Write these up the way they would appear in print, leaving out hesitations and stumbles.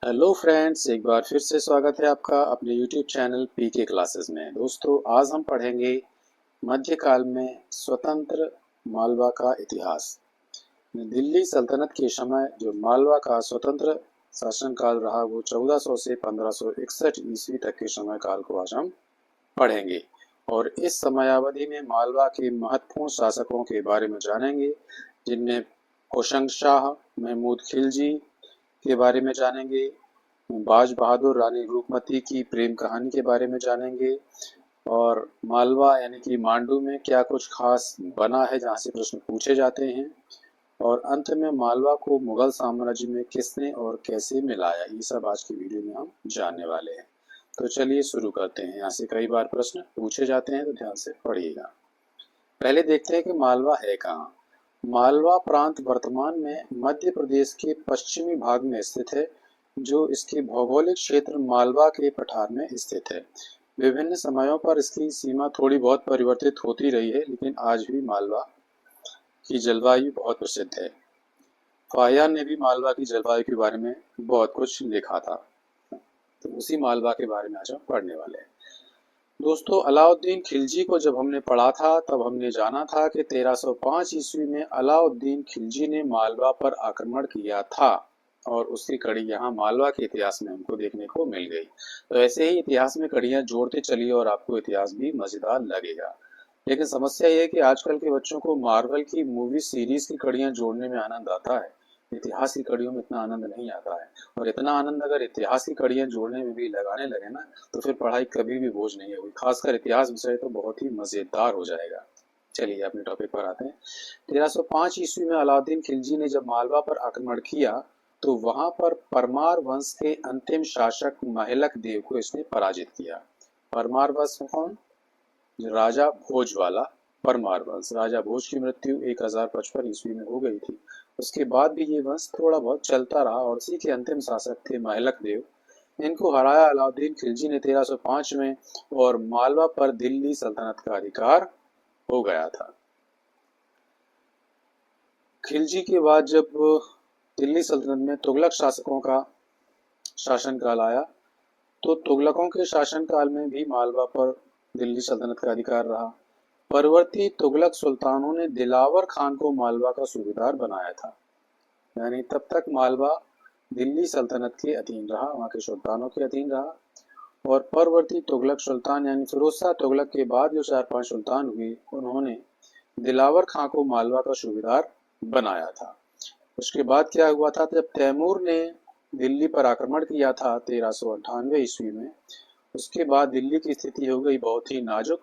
Hello friends, एक बार फिर से स्वागत है आपका अपने यूट्यूब चैनल पीके क्लासेस में। दोस्तों, आज हम पढ़ेंगे मध्यकाल में स्वतंत्र मालवा का इतिहास। दिल्ली सल्तनत के समय जो मालवा का स्वतंत्र शासनकाल रहा वो 1400 से 1561 ईस्वी तक के समय काल को आज हम पढ़ेंगे। और इस समयावधि में मालवा के महत्वपूर्ण शासकों के बारे में जानेंगे, जिनमें होशंग शाह, महमूद खिलजी के बारे में जानेंगे, बाज बहादुर रानी रूपमती की प्रेम कहानी के बारे में जानेंगे, और मालवा यानी कि मांडू में क्या कुछ खास बना है जहाँ से प्रश्न पूछे जाते हैं, और अंत में मालवा को मुगल साम्राज्य में किसने और कैसे मिलाया, ये सब आज की वीडियो में हम जानने वाले हैं। तो चलिए शुरू करते हैं। यहाँ से कई बार प्रश्न पूछे जाते हैं तो ध्यान से पढ़िएगा। पहले देखते हैं कि मालवा है कहाँ। मालवा प्रांत वर्तमान में मध्य प्रदेश के पश्चिमी भाग में स्थित है, जो इसके भौगोलिक क्षेत्र मालवा के पठार में स्थित है। विभिन्न समयों पर इसकी सीमा थोड़ी बहुत परिवर्तित होती रही है, लेकिन आज भी मालवा की जलवायु बहुत प्रसिद्ध है। फाहियान ने भी मालवा की जलवायु के बारे में बहुत कुछ लिखा था, तो उसी मालवा के बारे में आज हम पढ़ने वाले हैं। दोस्तों, अलाउद्दीन खिलजी को जब हमने पढ़ा था तब हमने जाना था कि 1305 ईस्वी में अलाउद्दीन खिलजी ने मालवा पर आक्रमण किया था, और उसकी कड़ी यहाँ मालवा के इतिहास में हमको देखने को मिल गई। तो ऐसे ही इतिहास में कड़ियाँ जोड़ते चलिए और आपको इतिहास भी मजेदार लगेगा। लेकिन समस्या ये है कि आजकल के बच्चों को मार्वल की मूवी सीरीज की कड़ियाँ जोड़ने में आनंद आता है, इतिहास की कड़ियों में इतना आनंद नहीं आता है। और इतना आनंद अगर इतिहास की कड़ियाँ जोड़ने में भी लगाने लगे ना, तो फिर पढ़ाई कभी भी बोझ नहीं होगी। खासकर इतिहास विषय तो बहुत ही मजेदार हो जाएगा। चलिए अपने टॉपिक पर आते हैं। 1305 ईस्वी में अलाउद्दीन खिलजी ने जब मालवा पर आक्रमण किया तो वहां पर परमार वंश के अंतिम शासक महलक देव को इसने पराजित किया। परमार वंश कौन? राजा भोज वाला परमार वंश। राजा भोज की मृत्यु 1055 ईस्वी में हो गई थी। उसके बाद भी ये वंश थोड़ा बहुत चलता रहा, और इसी के अंतिम शासक थे महलक देव। इनको हराया अलाउद्दीन खिलजी ने 1305 में, और मालवा पर दिल्ली सल्तनत का अधिकार हो गया था। खिलजी के बाद जब दिल्ली सल्तनत में तुगलक शासकों का शासनकाल आया, तो तुगलकों के शासनकाल में भी मालवा पर दिल्ली सल्तनत का अधिकार रहा। परवर्ती तुगलक सुल्तानों ने दिलावर खान को मालवा का सूबेदार बनाया था। यानी तब तक मालवा दिल्ली सल्तनत के अधीन रहा, वहाँ के सुल्तानों के अधीन रहा। और परवर्ती तुगलक सुल्तान यानी फिरोज शाह तुगलक के बाद जो 4-5 सुल्तान हुए, उन्होंने दिलावर खां को मालवा का सूबेदार बनाया था। उसके बाद क्या हुआ था, जब तैमूर ने दिल्ली पर आक्रमण किया था 1398 ईस्वी में, उसके बाद दिल्ली की स्थिति हो गई बहुत ही नाजुक,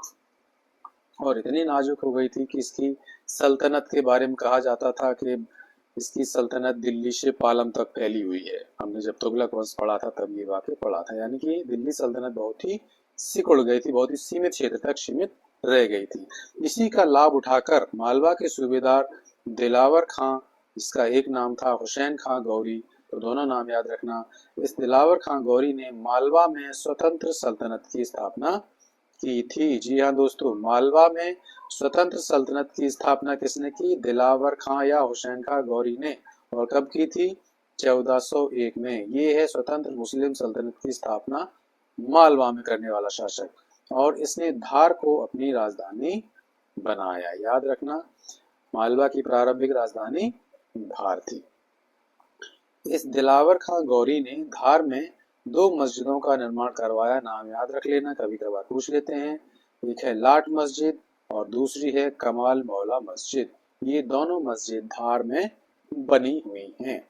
और इतनी नाजुक हो गई थी कि इसकी सल्तनत के बारे में कहा जाता था कि इसकी सल्तनत दिल्ली से पालम तक फैली हुई है। हमने जब तुगलक वंश पढ़ा था तब ये वाक्य पढ़ा था। यानी कि दिल्ली सल्तनत बहुत ही सिकुड़ गई थी, बहुत ही सीमित क्षेत्र तक सीमित रह गई थी। इसी का लाभ उठाकर मालवा के सूबेदार दिलावर खां, इसका एक नाम था हुसैन खां गौरी, तो दोनों नाम याद रखना। इस दिलावर खां गौरी ने मालवा में स्वतंत्र सल्तनत की स्थापना की थी। जी हाँ दोस्तों, मालवा में स्वतंत्र सल्तनत की स्थापना किसने की? दिलावर खां या हुसैन खां गौरी ने। और कब की थी? 1401 में। ये है स्वतंत्र मुस्लिम सल्तनत की स्थापना मालवा में करने वाला शासक, और इसने धार को अपनी राजधानी बनाया। याद रखना, मालवा की प्रारंभिक राजधानी धार थी। इस दिलावर खां गौरी ने धार में 2 मस्जिदों का निर्माण करवाया। नाम याद रख लेना, कभी कभार पूछ लेते हैं। एक है लाट मस्जिद और दूसरी है कमाल मौला मस्जिद। ये दोनों मस्जिद धार में बनी हुई हैं।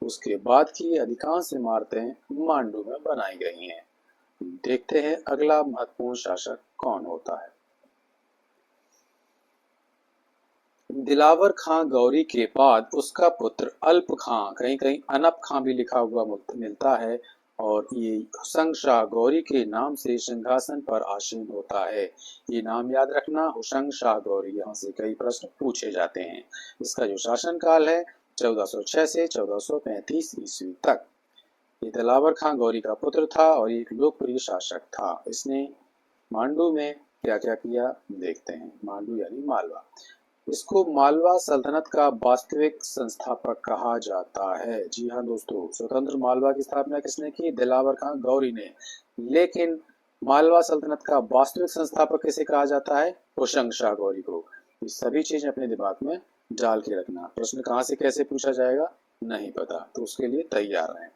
उसके बाद की अधिकांश इमारतें मांडू में बनाई गई हैं। देखते हैं अगला महत्वपूर्ण शासक कौन होता है। दिलावर खां गौरी के बाद उसका पुत्र अल्प खां, कहीं कहीं अनप खां भी लिखा हुआ मिलता है, और ये हुसंग शाह गौरी के नाम से सिंहासन पर आसीन होता है। ये नाम याद रखना, हुसंग शाह गौरी। यहाँ से कई प्रश्न पूछे जाते हैं। इसका जो शासनकाल है 1406 से 1435 ईस्वी तक। ये दिलावर खां गौरी का पुत्र था और एक लोकप्रिय शासक था। इसने मांडू में क्या क्या किया देखते हैं। मांडू यानी मालवा। इसको मालवा सल्तनत का वास्तविक संस्थापक कहा जाता है। जी हाँ दोस्तों, स्वतंत्र मालवा की स्थापना किसने की? दिलावर खां गौरी ने। लेकिन मालवा सल्तनत का वास्तविक संस्थापक किसे कहा जाता है? होशंग शाह गौरी को। ये सभी चीजें अपने दिमाग में डाल के रखना। प्रश्न कहाँ से कैसे पूछा जाएगा नहीं पता, तो उसके लिए तैयार रहें।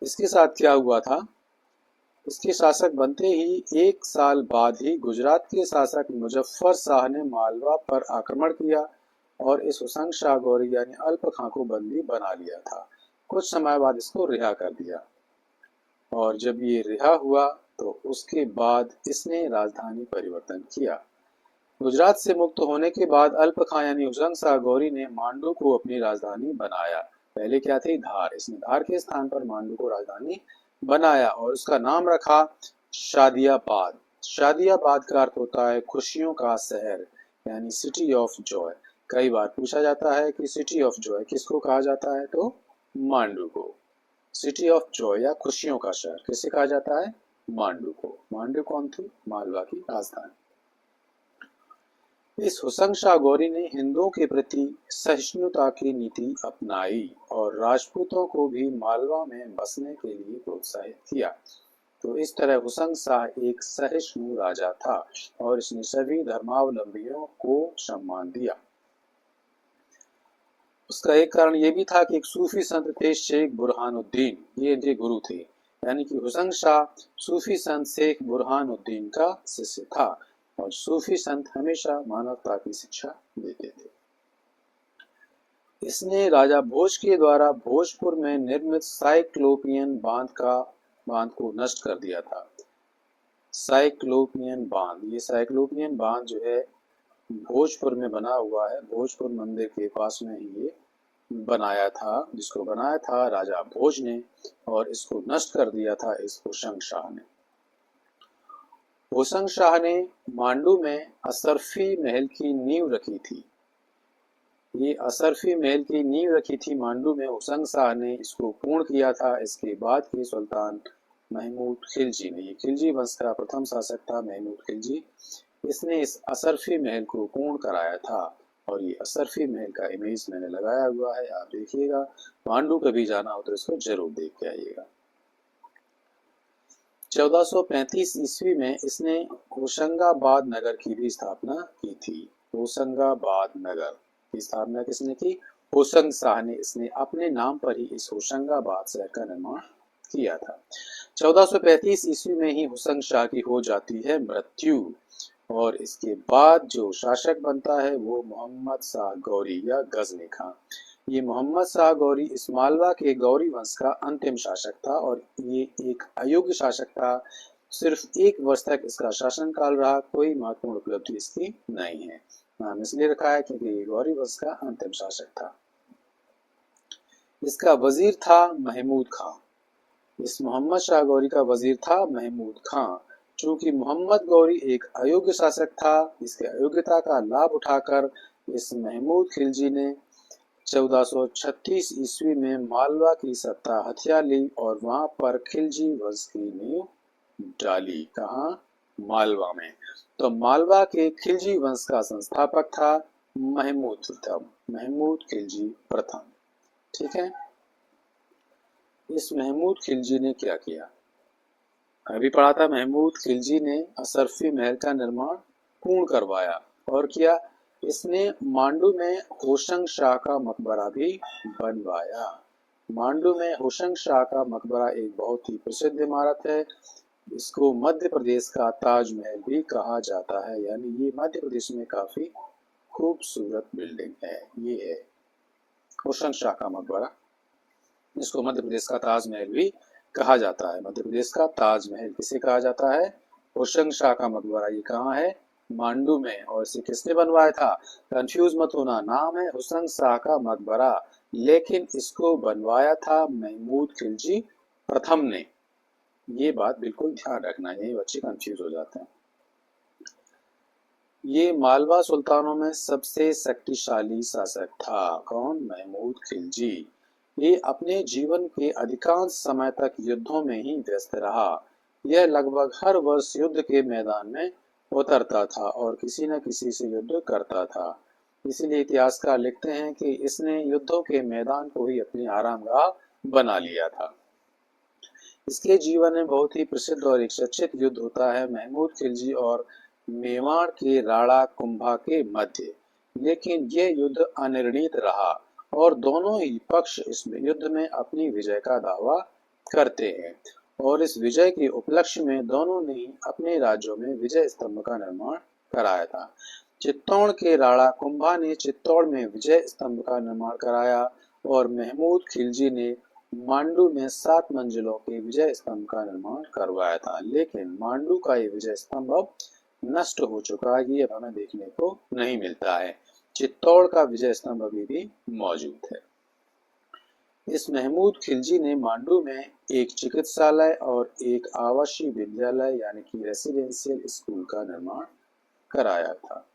इसके साथ क्या हुआ था, इसके शासक बनते ही एक साल बाद ही गुजरात के शासक मुजफ्फर शाह ने मालवा पर आक्रमण किया और इस हुसैन शाह गौरी यानी अल्प खां को बंदी बना लिया था। कुछ समय बाद इसको रिहा कर दिया और जब ये रिहा हुआ तो उसके बाद इसने राजधानी परिवर्तन किया। गुजरात से मुक्त होने के बाद अल्प खां यानी हुसैन शाह गौरी ने मांडू को अपनी राजधानी बनाया। पहले क्या थी? धार। इसने धार के स्थान पर मांडू को राजधानी बनाया और उसका नाम रखा शादियाबाद। शादियाबाद का अर्थ होता है खुशियों का शहर यानी सिटी ऑफ जॉय। कई बार पूछा जाता है कि सिटी ऑफ जॉय किसको कहा जाता है, तो मांडू को। सिटी ऑफ जॉय या खुशियों का शहर किसे कहा जाता है? मांडू को। मांडू कौन थी? मालवा की राजधानी। इस हुसैन शाह गौरी ने हिंदुओं के प्रति सहिष्णुता की नीति अपनाई और राजपूतों को भी मालवा में बसने के लिए प्रोत्साहित किया। तो इस तरह हुसैन शाह एक सहिष्णु राजा था और इसने सभी धर्मावलंबियों को सम्मान दिया। उसका एक कारण ये भी था कि एक सूफी संत थे शेख बुरहानुद्दीन, ये इनके गुरु थे। यानी कि हुसैन शाह सूफी संत शेख बुरहानुद्दीन का शिष्य था और सूफी संत हमेशा मानवता की शिक्षा देते थे। इसने राजा भोज के द्वारा भोजपुर में निर्मित साइक्लोपियन बांध को नष्ट कर दिया था। साइक्लोपियन बांध, ये साइक्लोपियन बांध जो है भोजपुर में बना हुआ है। भोजपुर मंदिर के पास में ही ये बनाया था, जिसको बनाया था राजा भोज ने और इसको नष्ट कर दिया था इस हुसैन शाह ने। हुसैन शाह ने मांडू में असरफी महल की नींव रखी थी। ये असरफी महल की नींव रखी थी मांडू में, हुसैन शाह ने इसको पूर्ण किया था। इसके बाद के सुल्तान महमूद खिलजी ने, ये खिलजी वंश का प्रथम शासक था महमूद खिलजी, इसने इस असरफी महल को पूर्ण कराया था। और ये असरफी महल का इमेज मैंने लगाया हुआ है, आप देखिएगा। मांडू कभी जाना हो तो इसको जरूर देख के आइएगा। 1435 ईस्वी में इसने होशंगाबाद नगर की भी स्थापना की थी। होशंगाबाद नगर की स्थापना किसने की? हुसैन शाह ने। इसने अपने नाम पर ही इस होशंगाबाद शहर का निर्माण किया था। 1435 ईस्वी में ही हुसैन शाह की हो जाती है मृत्यु और इसके बाद जो शासक बनता है वो मोहम्मद शाह गौरी या गजनी खां। ये मोहम्मद शाह गौरी इस मालवा के गौरी वंश का अंतिम शासक था और ये एक अयोग्य शासक था। सिर्फ 1 वर्ष तक इसका शासनकाल रहा, कोई महत्वपूर्ण उपलब्धि इसकी नहीं है। नाम इसलिए रखा है क्योंकि ये गौरी वंश का अंतिम शासक था। इसका वजीर था महमूद खां। इस मोहम्मद शाह गौरी का वजीर था महमूद खां। चूंकि मोहम्मद गौरी एक अयोग्य शासक था, इसके अयोग्यता का लाभ उठाकर इस महमूद खिलजी ने 1436 ईस्वी में मालवा की सत्ता हथिया ली और वहां पर खिलजी वंश की नींव डाली। कहाँ? मालवा में। तो मालवा के खिलजी वंश का संस्थापक था महमूद खिलजी प्रथम। ठीक है। इस महमूद खिलजी ने क्या किया? अभी पढ़ा था, महमूद खिलजी ने असरफी महल का निर्माण पूर्ण करवाया और किया इसने मांडू में होशंग शाह का मकबरा भी बनवाया। मांडू में होशंग शाह का मकबरा एक बहुत ही प्रसिद्ध इमारत है। इसको मध्य प्रदेश का ताजमहल भी कहा जाता है, यानी ये मध्य प्रदेश में काफी खूबसूरत बिल्डिंग है। ये है होशंग शाह का मकबरा, इसको मध्य प्रदेश का ताजमहल भी कहा जाता है। मध्य प्रदेश का ताजमहल किसे कहा जाता है? होशंग शाह का मकबरा। ये कहाँ है? मांडू में। और इसे किसने बनवाया था? कंफ्यूज मत होना, नाम है हुसैन शाह का मकबरा, लेकिन इसको बनवाया था महमूद खिलजी प्रथम ने। ये बात बिल्कुल ध्यान रखना, यही बच्चे कंफ्यूज हो जाते हैं। ये मालवा सुल्तानों में सबसे शक्तिशाली शासक था। कौन? महमूद खिलजी। ये अपने जीवन के अधिकांश समय तक युद्धों में ही व्यस्त रहा। यह लगभग हर वर्ष युद्ध के मैदान में उतरता था और किसी न किसी से युद्ध करता था। इसीलिए इतिहासकार लिखते हैं कि इसने युद्धों के मैदान को ही अपनी आरामगाह बना लिया था। इसके जीवन में बहुत ही प्रसिद्ध और एक चर्चित युद्ध होता है महमूद खिलजी और मेवाड़ के राणा कुंभा के मध्य। लेकिन यह युद्ध अनिर्णीत रहा और दोनों ही पक्ष इस युद्ध में अपनी विजय का दावा करते हैं और इस विजय के उपलक्ष्य में दोनों ने अपने राज्यों में विजय स्तंभ का निर्माण कराया था। चित्तौड़ के राणा कुंभा ने चित्तौड़ में विजय स्तंभ का निर्माण कराया और महमूद खिलजी ने मांडू में 7 मंजिलों के विजय स्तंभ का निर्माण करवाया था। लेकिन मांडू का ये विजय स्तंभ अब नष्ट हो चुका है, ये अब हमें देखने को नहीं मिलता है। चित्तौड़ का विजय स्तंभ अभी भी मौजूद है। इस महमूद खिलजी ने मांडू में एक चिकित्सालय और एक आवासीय विद्यालय यानी कि रेसिडेंशियल स्कूल का निर्माण कराया था।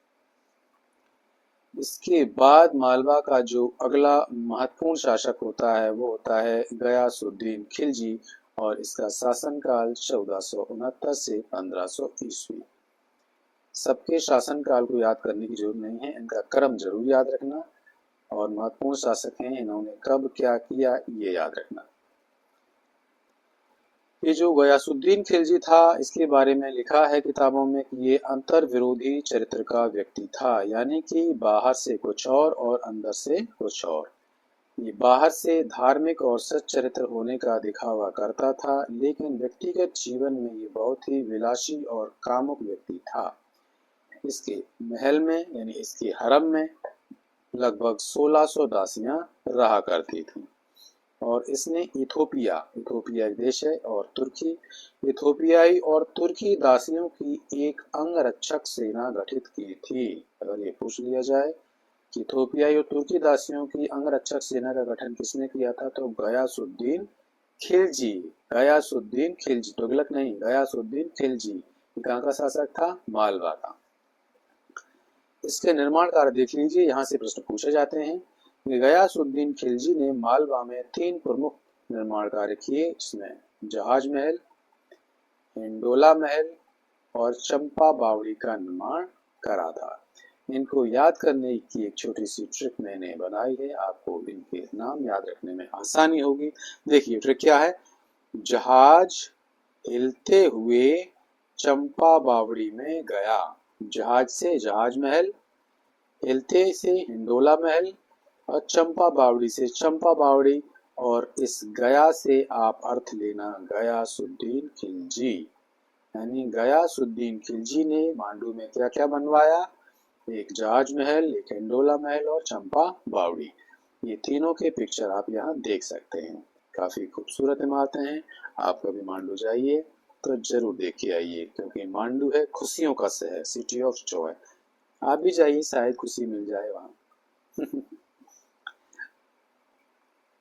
इसके बाद मालवा का जो अगला महत्वपूर्ण शासक होता है वो होता है गयासुद्दीन खिलजी और इसका शासनकाल 1469 से 1500 ईस्वी। सबके शासनकाल को याद करने की जरूरत नहीं है, इनका क्रम जरूर याद रखना और महत्वपूर्ण शासक हैं, इन्होंने कब क्या किया ये याद रखना। ये जो गयासुद्दीन खिलजी था इसके बारे में लिखा है किताबों में कि ये अंतर विरोधी चरित्र का व्यक्ति था, यानी कि बाहर से कुछ और अंदर से कुछ और। ये बाहर से धार्मिक और सच्चरित्र होने का दिखावा करता था, लेकिन व्यक्तिगत जीवन में ये बहुत ही विलासी और कामुक व्यक्ति था। इसके महल में यानी इसके हरम में लगभग 1600 दासियां रहा करती थीं और इसने इथोपिया एक देश है और तुर्की इथोपियाई और तुर्की दासियों की एक अंगरक्षक सेना गठित की थी। अगर ये पूछ लिया जाए कि इथोपियाई और तुर्की दासियों की अंगरक्षक सेना का गठन किसने किया था तो गयासुद्दीन खिलजी। तुगलक नहीं, गयासुद्दीन खिलजी कहाँ का शासक था? मालवा का। इसके निर्माण कार्य देख लीजिए, यहाँ से प्रश्न पूछे जाते हैं। गयासुद्दीन खिलजी ने मालवा में 3 प्रमुख निर्माण कार्य किए, जिसमें जहाज महल, हिंडोला महल और चंपा बावड़ी का निर्माण करा था। इनको याद करने की एक छोटी सी ट्रिक मैंने बनाई है, आपको इनके नाम याद रखने में आसानी होगी। देखिए ट्रिक क्या है। जहाज हिलते हुए चंपा बावड़ी में गया। जहाज से जहाज महल, हिलते से हिंडोला महल और चंपा बावड़ी से चंपा बावड़ी और इस गया से आप अर्थ लेना गयासुद्दीन खिलजी। यानी गयासुद्दीन खिलजी ने मांडू में क्या क्या बनवाया? एक जहाज महल, एक हिंडोला महल और चंपा बावड़ी। ये तीनों के पिक्चर आप यहाँ देख सकते हैं। काफी खूबसूरत इमारतें हैं। आप कभी मांडू जाइए तो जरूर देख के आइए, क्योंकि मांडू है खुशियों का शहर, सिटी ऑफ जॉय। आप भी जाइए, शायद खुशी मिल जाए वहां।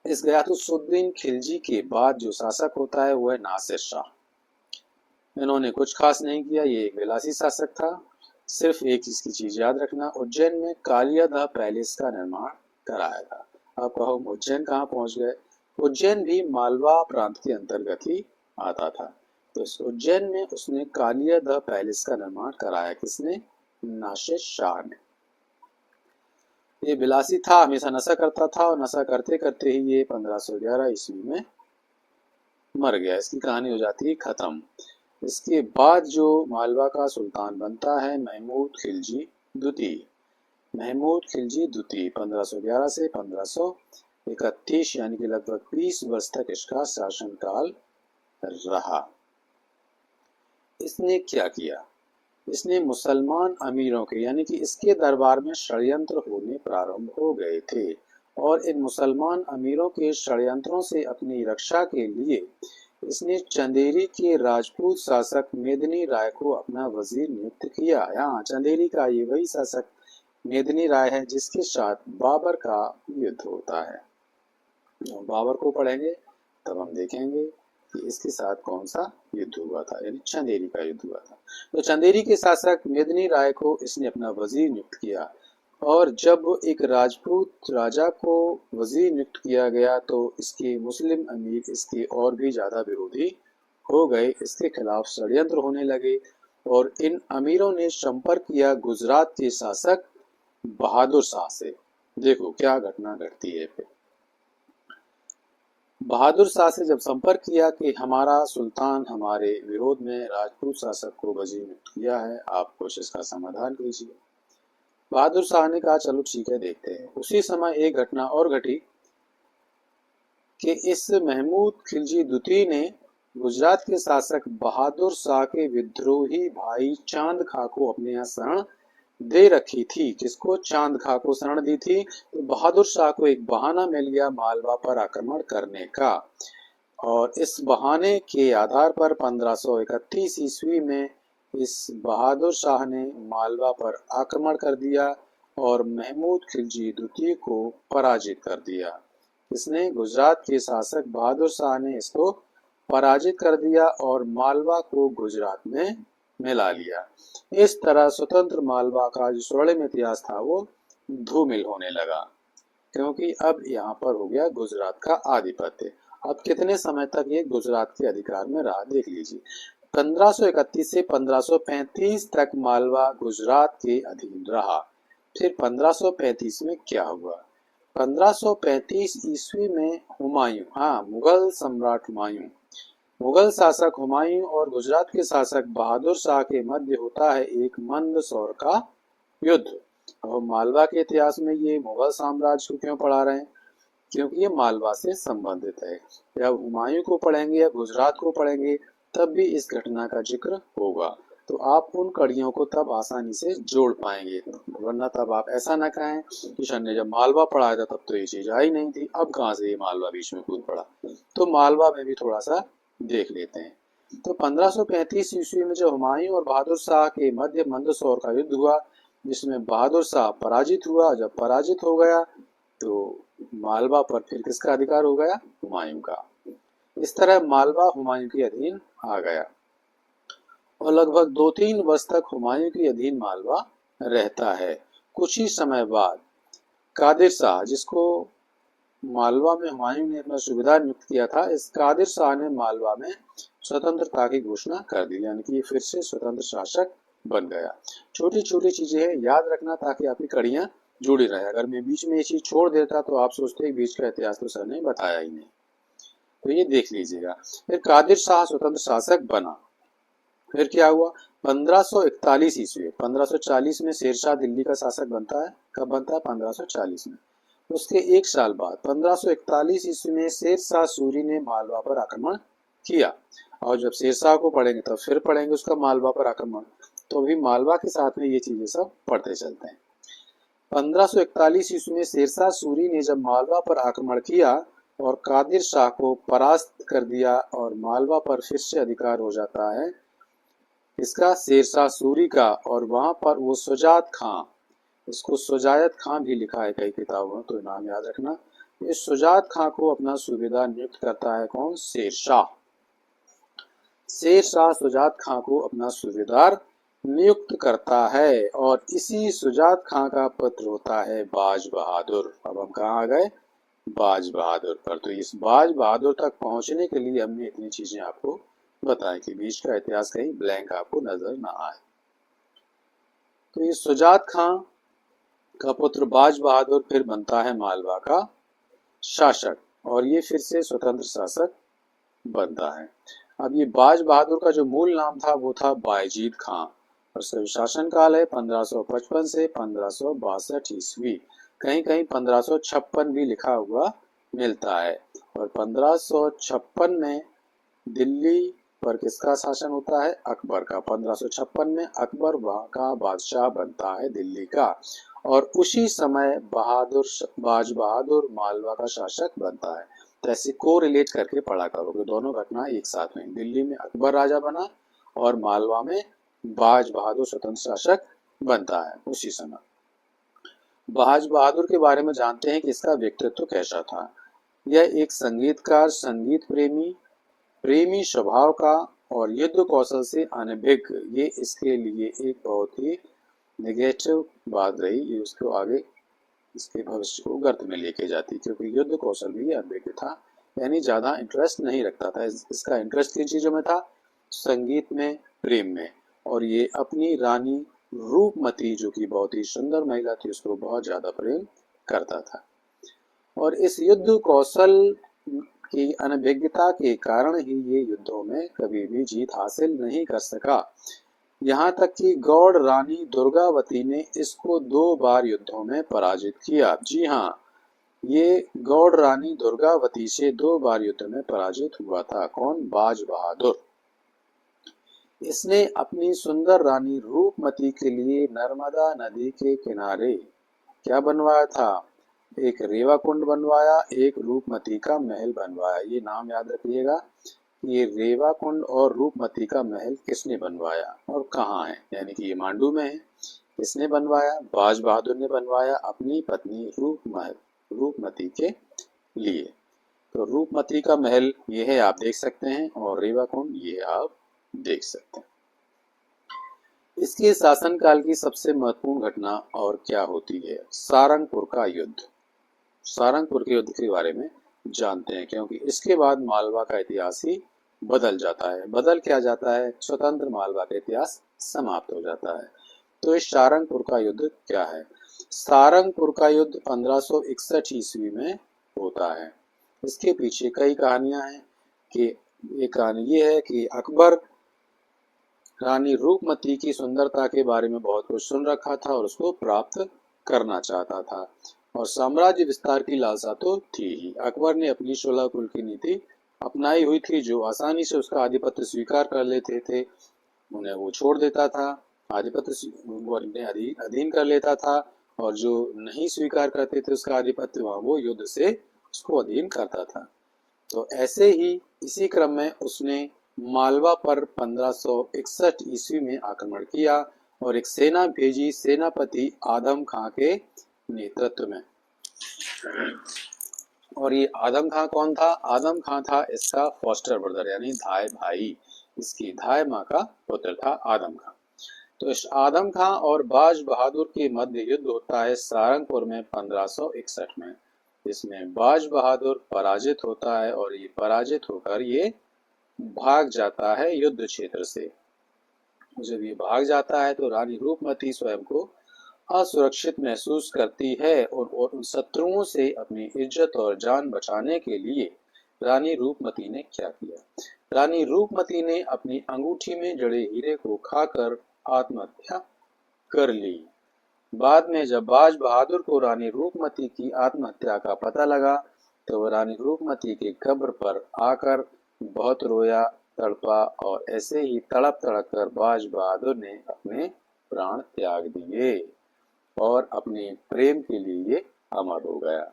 इस गयासुद्दीन खिलजी के बाद जो शासक होता है वो है नासिर शाह। इन्होंने कुछ खास नहीं किया, ये एक विलासी शासक था। सिर्फ एक इसकी चीज याद रखना, उज्जैन में कालियादह पैलेस का निर्माण कराया था। आप कहो उज्जैन कहाँ पहुंच गए? उज्जैन भी मालवा प्रांत के अंतर्गत ही आता था। तो इस उज्जैन में उसने कालियादह पैलेस का निर्माण कराया। किसने? नासिर शाह ने। ये विलासी था, हमेशा नशा करता था और नशा करते करते ही ये 1511 ईस्वी में मर गया। इसकी कहानी हो जाती है खत्म। इसके बाद जो मालवा का सुल्तान बनता है महमूद खिलजी द्वितीय। 1511 से 1531 यानी कि लगभग 20 वर्ष तक इसका शासनकाल रहा। इसने क्या किया? इसने मुसलमान अमीरों के यानी कि इसके दरबार में षड्यंत्र होने प्रारंभ हो गए थे और इन मुसलमान अमीरों के षड्यंत्रों से अपनी रक्षा के लिए इसने चंदेरी के राजपूत शासक मेदिनी राय को अपना वजीर नियुक्त किया। यहाँ चंदेरी का ये वही शासक मेदिनी राय है जिसके साथ बाबर का युद्ध होता है। बाबर को पढ़ेंगे तब हम देखेंगे कि इसके साथ कौन सा युद्ध हुआ था, यानी चंदेरी का युद्ध हुआ था। तो चंदेरी के शासक मेदिनी राय को इसने अपना वजीर नियुक्त किया और जब एक राजपूत राजा को वजीर नियुक्त किया गया तो इसके मुस्लिम अमीर इसके और भी ज्यादा विरोधी हो गए, इसके खिलाफ षड्यंत्र होने लगे और इन अमीरों ने संपर्क किया गुजरात के शासक बहादुर शाह से। देखो क्या घटना घटती है फिर। बहादुर शाह से जब संपर्क किया कि हमारा सुल्तान हमारे विरोध में राजपूत शासक को वजीर नियुक्त किया है, आप कुछ इसका समाधान कीजिए। बहादुर शाह ने कहा चलो ठीक है देखते हैं। उसी समय एक घटना और घटी कि इस महमूद खिलजी द्वितीय ने गुजरात के शासक बहादुर शाह के विद्रोही भाई चांद खां को अपने यहाँ शरण दे रखी थी। किसको? चांद खां को शरण दी थी। तो बहादुर शाह को एक बहाना मिल गया मालवा पर आक्रमण करने का, और इस बहाने के आधार पर 1531 ईस्वी में इस बहादुर शाह ने मालवा पर आक्रमण कर दिया और महमूद खिलजी द्वितीय को पराजित कर दिया। इसने गुजरात के शासक बहादुर शाह ने इसको पराजित कर दिया और मालवा को गुजरात में मिला लिया। इस तरह स्वतंत्र मालवा का जो स्वर्णिम इतिहास था वो धूमिल होने लगा, क्योंकि अब यहाँ पर हो गया गुजरात का आधिपत्य। अब कितने समय तक ये गुजरात के अधिकार में रहा देख लीजिए। 1531 से 1535 तक मालवा गुजरात के अधीन रहा। फिर 1535 में क्या हुआ? 1535 ईस्वी में हुमायूं, मुगल सम्राट हुमायूं, मुगल शासक हुमायूं और गुजरात के शासक बहादुर शाह के मध्य होता है एक मंदसौर का युद्ध। और मालवा के इतिहास में ये मुगल साम्राज्य को क्यों पढ़ा रहे हैं? क्योंकि ये मालवा से संबंधित है। जब हुमायूं को पढ़ेंगे या गुजरात को पढ़ेंगे तब भी इस घटना का जिक्र होगा, तो आप उन कड़ियों को तब आसानी से जोड़ पाएंगे। वरना तब आप ऐसा ना कहें कि सर ने जब मालवा पढ़ाया था तब तो ये चीज आई नहीं थी, अब कहाँ से ये मालवा बीच में कूद पड़ा। तो मालवा में भी थोड़ा सा देख लेते हैं। तो 1535 ईस्वी में जब हुमायूं और बहादुर शाह के मध्य मंदसौर का युद्ध हुआ, जिसमें बहादुर शाह पराजित हुआ। जब पराजित हो गया तो मालवा पर फिर किसका अधिकार हो गया? हुमायूं का। इस तरह मालवा हुमायूं के अधीन आ गया और लगभग 2-3 वर्ष तक हुमायूं के अधीन मालवा रहता है। कुछ ही समय बाद कादिर शाह, जिसको मालवा में हुमायूं ने अपना सूबेदार नियुक्त किया था, इस कादिर शाह ने मालवा में स्वतंत्रता की घोषणा कर दी, यानी कि फिर से स्वतंत्र शासक बन गया। छोटी छोटी चीजें हैं, याद रखना ताकि आपकी कड़ियां जुड़ी रहे। अगर मैं बीच में ये चीज छोड़ देता तो आप सोचते बीच का इतिहास तो सर ने बताया ही नहीं। तो ये देख लीजिएगा। फिर कादिर शाह स्वतंत्र शासक बना। फिर क्या हुआ? 1541 ईस्वी, 1540 में शेरशाह दिल्ली का शासक बनता है। कब बनता है? 1540 में। उसके एक साल बाद 1541 ईस्वी में शेरशाह सूरी ने मालवा पर आक्रमण किया। और जब शेरशाह को पढ़ेंगे तब फिर पढ़ेंगे उसका मालवा पर आक्रमण। तो अभी मालवा के साथ में ये चीजें सब पढ़ते चलते हैं। 1541 ईस्वी में शेरशाह सूरी ने जब मालवा पर आक्रमण किया और कादिर शाह को परास्त कर दिया और मालवा पर फिर से अधिकार हो जाता है इसका, शेरशाह सूरी का। और वहां पर वो सुजात खां, इसको सुजायत खां भी लिखा है कई किताबों में, तो नाम याद रखना। इस सुजात खां को अपना सूबेदार नियुक्त करता है कौन? शेरशाह। शेरशाह सुजात खां को अपना सूबेदार नियुक्त करता है और इसी सुजात खां का पुत्र होता है बाज बहादुर। अब हम कहाँ आ गए? बाज बहादुर पर। तो इस बाज बहादुर तक पहुंचने के लिए हमने इतनी चीजें आपको बताएं कि बीच का इतिहास कहीं ब्लैंक आपको नजर ना आए। तो ये सुजात खां का पुत्र बाज बहादुर फिर बनता है मालवा का शासक और ये फिर से स्वतंत्र शासक बनता है। अब ये बाज बहादुर का जो मूल नाम था वो था बायजीद खां और उसका शासन काल है 1555 से 1562 ईस्वी। कहीं कहीं 1556 भी लिखा हुआ मिलता है। और 1556 में दिल्ली पर किसका शासन होता है? अकबर का। 1556 में अकबर वहां का बादशाह बनता है दिल्ली का और उसी समय बाज बहादुर मालवा का शासक बनता है। तो ऐसे को रिलेट करके पढ़ा करोगे, दोनों घटना एक साथ में। दिल्ली में अकबर राजा बना और मालवा में बाज बहादुर स्वतंत्र शासक बनता है उसी समय। बाज बहादुर के बारे में जानते हैं कि इसका व्यक्तित्व कैसा था। यह एक संगीतकार, संगीत प्रेमी स्वभाव का और युद्ध कौशल से अनभिज्ञ, ये इसके लिए एक बहुत ही नेगेटिव बात रही। ये उसको आगे इसके भविष्य को गर्त में लेके जाती, क्योंकि युद्ध कौशल भी अनभिज्ञ था, यानी ज्यादा इंटरेस्ट नहीं रखता था। इसका इंटरेस्ट किन चीजों में था? संगीत में, प्रेम में। और ये अपनी रानी रूपमती, जो कि बहुत ही सुंदर महिला थी, उसको बहुत ज्यादा प्रेम करता था। और इस युद्ध कौशल की अनभिज्ञता के कारण ही ये युद्धों में कभी भी जीत हासिल नहीं कर सका। यहाँ तक कि गौड़ रानी दुर्गावती ने इसको 2 बार युद्धों में पराजित किया। जी हाँ, ये गौड़ रानी दुर्गावती से 2 बार युद्ध में पराजित हुआ था। कौन? बाज बहादुर। इसने अपनी सुंदर रानी रूपमती के लिए नर्मदा नदी के किनारे क्या बनवाया था? एक रेवा कुंड बनवाया, एक रूपमती का महल बनवाया। ये नाम याद रखिएगा। ये रेवा कुंड और रूपमती का महल किसने बनवाया और कहाँ है? यानी कि ये मांडू में है। किसने बनवाया? बाज बहादुर ने बनवाया अपनी पत्नी रूपमती के लिए। तो रूपमती का महल ये है, आप देख सकते हैं, और रेवा कुंड ये आप देख सकते हैं। इसके शासनकाल की सबसे महत्वपूर्ण घटना और क्या होती है? सारंगपुर का युद्ध। सारंगपुर के युद्ध के बारे में जानते हैं, क्योंकि इसके बाद मालवा का इतिहास ही बदल जाता है। बदल क्या जाता है? स्वतंत्र मालवा का इतिहास समाप्त हो जाता है। तो इस सारंगपुर का युद्ध क्या है? सारंगपुर का युद्ध 1561 ईस्वी में होता है। इसके पीछे कई कहानियां हैं। कि एक कहानी ये है कि अकबर रानी रूपमती की सुंदरता के बारे में बहुत कुछ सुन रखा था और उसको प्राप्त करना चाहता था, और साम्राज्य विस्तार की लालसा तो थी ही। अकबर ने अपनी 16 कुल की नीति अपनाई हुई थी, जो आसानी से उसका आधिपत्य स्वीकार कर लेते थे, उन्हें वो छोड़ देता था, आधिपत्य वो अपने अधीन कर लेता था, और जो नहीं स्वीकार करते थे उसका आधिपत्य, वहाँ वो युद्ध से उसको अधीन करता था। तो ऐसे ही इसी क्रम में उसने मालवा पर 1561 ईस्वी में आक्रमण किया और एक सेना भेजी सेनापति आदम खां के नेतृत्व में। और ये आदम खां कौन था? आदम खां था इसका फॉस्टर ब्रदर, यानी धाय भाई। इसकी धाय माँ का पुत्र था आदम खां। तो इस आदम खां और बाज बहादुर के मध्य युद्ध होता है सारंगपुर में 1561 में। इसमें बाज बहादुर पराजित होता है और ये पराजित होकर ये भाग जाता है युद्ध क्षेत्र से। जब ये भाग जाता है तो रानी रूपमती स्वयं को असुरक्षित महसूस करती है, और उन शत्रुओं से अपनी इज्जत और जान बचाने के लिए रानी रूपमती ने क्या किया? रानी रूपमती ने अपनी अंगूठी में जड़े हीरे को खाकर आत्महत्या कर ली। बाद में जब बाज बहादुर को रानी रूपमती की आत्महत्या का पता लगा, तो वह रानी रूपमती के कब्र पर आकर बहुत रोया, तड़पा, और ऐसे ही तड़प तड़प कर बाज बहादुर ने अपने प्राण त्याग दिए और अपने प्रेम के लिए अमर हो गया।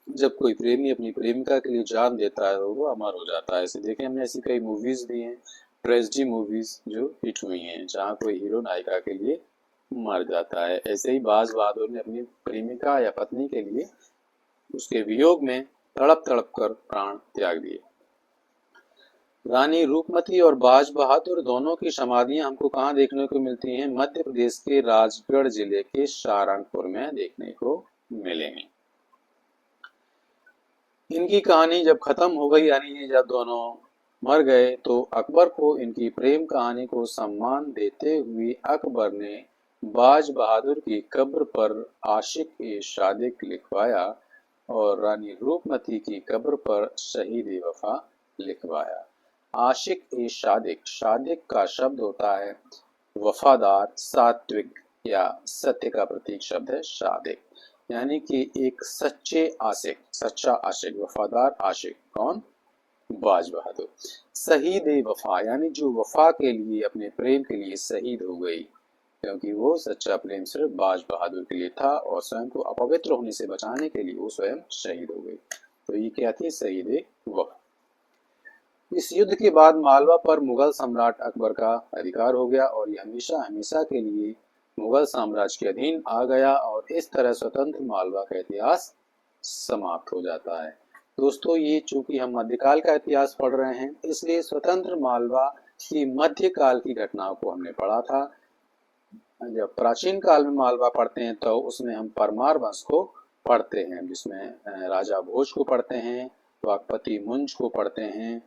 जब कोई प्रेमी अपनी प्रेमिका के लिए जान देता है तो वो अमर हो जाता है। ऐसे देखें, हमने ऐसी कई मूवीज दी हैं, ट्रेजेडी मूवीज जो हिट हुई हैं, जहाँ कोई हीरो नायिका के लिए मर जाता है। ऐसे ही बाज बहादुर ने अपनी प्रेमिका या पत्नी के लिए उसके वियोग में तड़प तड़प कर प्राण त्याग दिए। रानी रूपमती और बाज बहादुर दोनों की समाधियां हमको कहाँ देखने को मिलती हैं? मध्य प्रदेश के राजगढ़ जिले के सारंगपुर में देखने को मिलेंगी। इनकी कहानी जब खत्म हो गई, यानी जब दोनों मर गए, तो अकबर को इनकी प्रेम कहानी को सम्मान देते हुए अकबर ने बाज बहादुर की कब्र पर आशिक ए शादिक लिखवाया और रानी रूपमती की कब्र पर शहीद ए वफा लिखवाया। आशिक ए शादिक, शादिक का शब्द होता है वफादार, सात्विक या सत्य का प्रतीक शब्द है शादिक, यानी कि एक सच्चे आशिक, सच्चा आशिक, वफादार आशिक। कौन? बाज बहादुर। शहीद ए वफा, यानी जो वफा के लिए, अपने प्रेम के लिए शहीद हो गई, क्योंकि वो सच्चा प्रेम सिर्फ बाज बहादुर के लिए था और स्वयं को अपवित्र होने से बचाने के लिए वो स्वयं शहीद हो गई। तो ये क्या थी? शहीद ए वफा। इस युद्ध के बाद मालवा पर मुगल सम्राट अकबर का अधिकार हो गया और ये हमेशा हमेशा के लिए मुगल साम्राज्य के अधीन आ गया, और इस तरह स्वतंत्र मालवा का इतिहास समाप्त हो जाता है। दोस्तों, ये चूंकि हम मध्यकाल का इतिहास पढ़ रहे हैं, इसलिए स्वतंत्र मालवा की मध्यकाल की घटनाओं को हमने पढ़ा था। जब प्राचीन काल में मालवा पढ़ते हैं तो उसमें हम परमार वंश को पढ़ते हैं, जिसमें राजा भोज को पढ़ते हैं, वाकपति मुंज को पढ़ते हैं,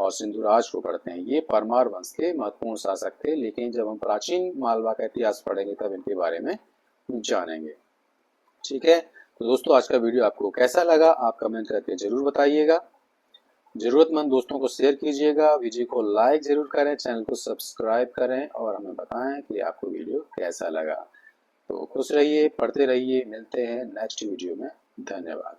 और सिंधुराज को पढ़ते हैं। ये परमार वंश के महत्वपूर्ण शासक थे, लेकिन जब हम प्राचीन मालवा का इतिहास पढ़ेंगे तब इनके बारे में जानेंगे। ठीक है, तो दोस्तों आज का वीडियो आपको कैसा लगा आप कमेंट करके जरूर बताइएगा। जरूरतमंद दोस्तों को शेयर कीजिएगा, वीडियो को लाइक जरूर करें, चैनल को सब्सक्राइब करें और हमें बताएं कि आपको वीडियो कैसा लगा। तो खुश रहिए, पढ़ते रहिए, मिलते हैं नेक्स्ट वीडियो में। धन्यवाद।